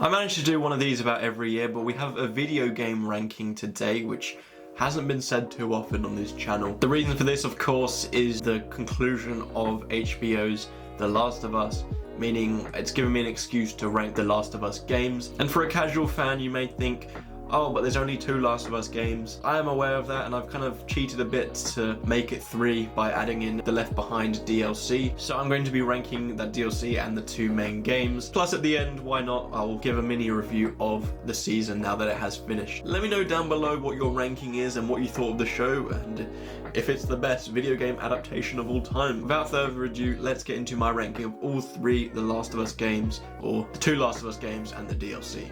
I managed to do one of these about every year, but we have a video game ranking today, which hasn't been said too often on this channel. The reason for this, of course, is the conclusion of HBO's The Last of Us, meaning it's given me an excuse to rank The Last of Us games. And for a casual fan, you may think, oh, but there's only 2 Last of Us games. I am aware of that, and I've kind of cheated a bit to make it 3 by adding in the Left Behind DLC. So I'm going to be ranking that DLC and the 2 main games. Plus at the end, why not, I'll give a mini review of the season now that it has finished. Let me know down below what your ranking is and what you thought of the show, and if it's the best video game adaptation of all time. Without further ado, let's get into my ranking of all 3 The Last of Us games, or the 2 Last of Us games and the DLC.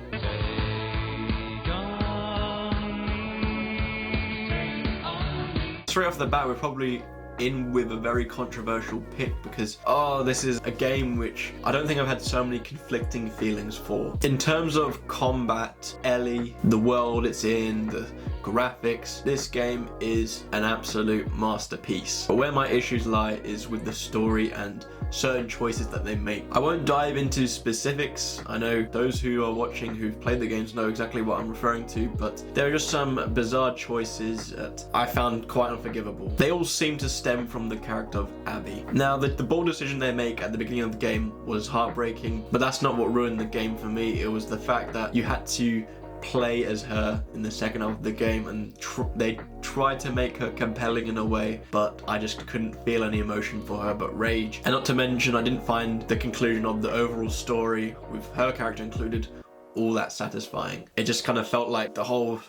Straight off the bat, we're probably in with a very controversial pick because, this is a game which I don't think I've had so many conflicting feelings for. In terms of combat, Ellie, the world it's in, the graphics, this game is an absolute masterpiece. But where my issues lie is with the story and certain choices that they make. I won't dive into specifics. I know those who are watching who've played the games know exactly what I'm referring to, but there are just some bizarre choices that I found quite unforgivable. They all seem to stem from the character of Abby. Now, the bold decision they make at the beginning of the game was heartbreaking, but that's not what ruined the game for me. It was the fact that you had to play as her in the second half of the game, and they tried to make her compelling in a way, but I just couldn't feel any emotion for her but rage. And not to mention, I didn't find the conclusion of the overall story, with her character included, all that satisfying. It just kind of felt like the whole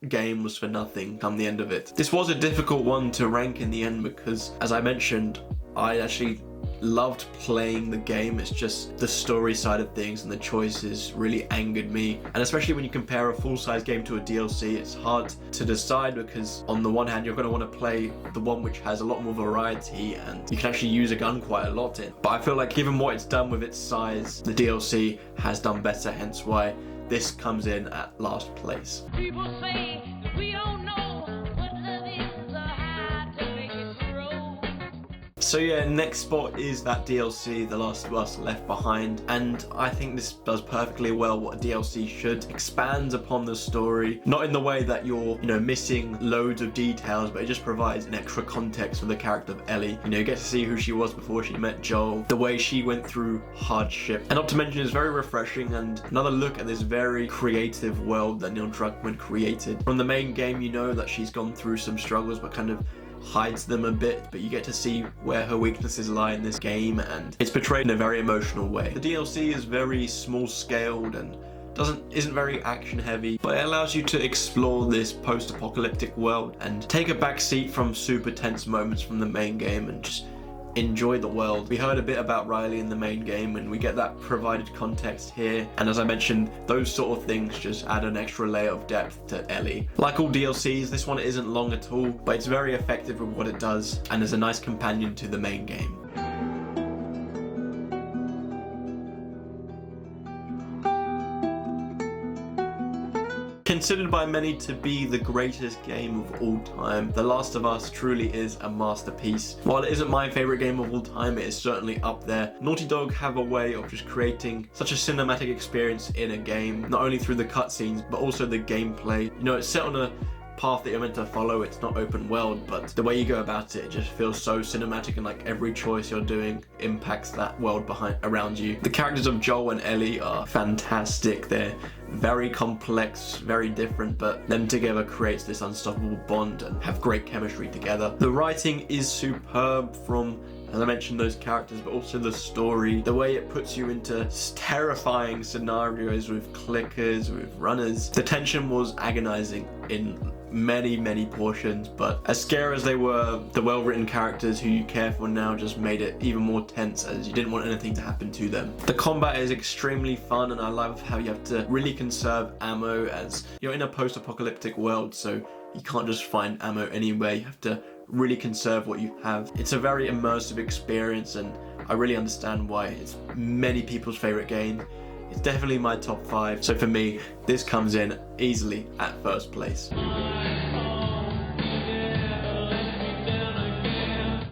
game was for nothing come the end of it. This was a difficult one to rank in the end because, as I mentioned, I actually loved playing the game. It's just the story side of things and the choices really angered me, and especially when you compare a full-size game to a DLC, it's hard to decide because on the one hand you're going to want to play the one which has a lot more variety and you can actually use a gun quite a lot in, but I feel like given what it's done with its size, the DLC has done better, hence why this comes in at last place. People say that we don't know what love is or how to make it grow. So yeah, next spot is that DLC, The Last of Us Left Behind, and I think this does perfectly well what a DLC should. Expands upon the story, not in the way that you're, missing loads of details, but it just provides an extra context for the character of Ellie. You get to see who she was before she met Joel, the way she went through hardship, and not to mention it's very refreshing and another look at this very creative world that Neil Druckmann created. From the main game, you know that she's gone through some struggles, but kind of hides them a bit, but you get to see where her weaknesses lie in this game, and it's portrayed in a very emotional way. The DLC is very small scaled and isn't very action heavy, but it allows you to explore this post-apocalyptic world and take a back seat from super tense moments from the main game and just enjoy the world. We heard a bit about Riley in the main game and we get that provided context here, and as I mentioned, those sort of things just add an extra layer of depth to Ellie. Like all DLCs, this one isn't long at all, but it's very effective with what it does and is a nice companion to the main game. Considered by many to be the greatest game of all time, The Last of Us truly is a masterpiece. While it isn't my favourite game of all time, it is certainly up there. Naughty Dog have a way of just creating such a cinematic experience in a game, not only through the cutscenes, but also the gameplay. It's set on a path that you're meant to follow. It's not open world, but the way you go about it just feels so cinematic, and like every choice you're doing impacts that world around you. The characters of Joel and Ellie are fantastic. They're very complex, very different, but them together creates this unstoppable bond and have great chemistry together. The writing is superb from, as I mentioned, those characters, but also the story, the way it puts you into terrifying scenarios with clickers, with runners. The tension was agonizing in many portions, but as scary as they were, the well-written characters who you care for now just made it even more tense, as you didn't want anything to happen to them. The combat is extremely fun, and I love how you have to really conserve ammo, as you're in a post-apocalyptic world, so you can't just find ammo anywhere. You have to really conserve what you have. It's a very immersive experience, and I really understand why it's many people's favorite game. It's definitely my top 5, so for me, this comes in easily at first place.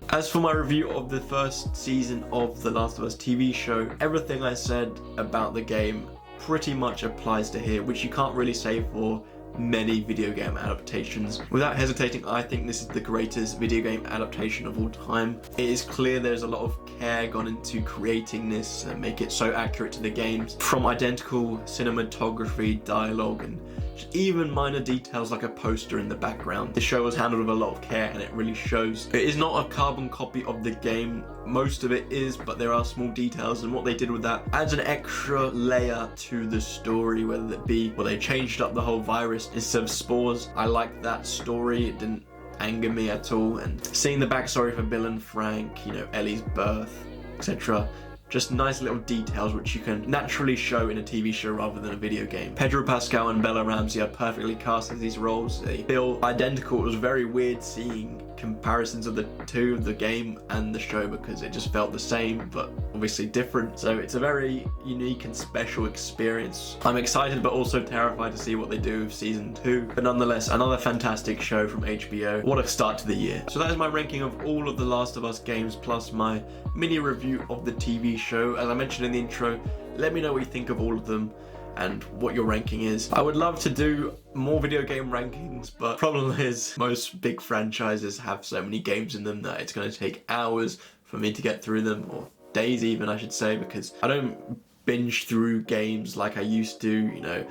As for my review of the first season of The Last of Us TV show, everything I said about the game pretty much applies to here, which you can't really say for many video game adaptations. Without hesitating, I think this is the greatest video game adaptation of all time. It is clear there's a lot of care gone into creating this and make it so accurate to the games, from identical cinematography, dialogue, and even minor details like a poster in the background. The show was handled with a lot of care and it really shows. It is not a carbon copy of the game, most of it is, but there are small details, and what they did with that adds an extra layer to the story, whether it be, well, they changed up the whole virus instead of spores. I liked that story, it didn't anger me at all, and seeing the backstory for Bill and Frank, you know, Ellie's birth, etc. Just nice little details which you can naturally show in a TV show rather than a video game. Pedro Pascal and Bella Ramsey are perfectly cast as these roles. They feel identical. It was very weird seeing comparisons of the two, the game and the show, because it just felt the same but obviously different. So it's a very unique and special experience. I'm excited but also terrified to see what they do with season 2. But nonetheless, another fantastic show from HBO. What a start to the year. So that is my ranking of all of the Last of Us games, plus my mini review of the TV show. As I mentioned in the intro, let me know what you think of all of them and what your ranking is. I would love to do more video game rankings, but problem is most big franchises have so many games in them that it's going to take hours for me to get through them, or days even, I should say, because I don't binge through games like I used to. You know,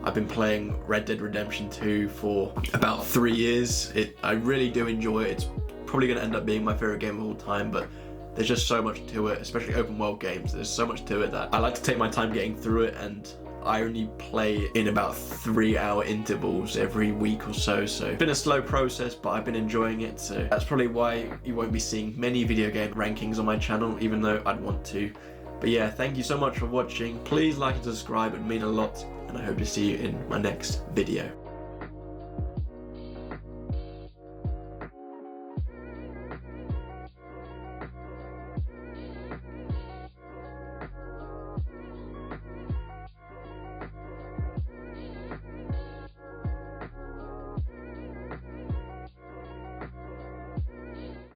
I've been playing Red Dead Redemption 2 for about 3 years. I really do enjoy it. It's probably going to end up being my favorite game of all time, but there's just so much to it, especially open world games. There's so much to it that I like to take my time getting through it, and I only play in about 3-hour intervals every week or so. So it's been a slow process, but I've been enjoying it. So that's probably why you won't be seeing many video game rankings on my channel, even though I'd want to. But yeah, thank you so much for watching. Please like and subscribe, it would mean a lot, and I hope to see you in my next video.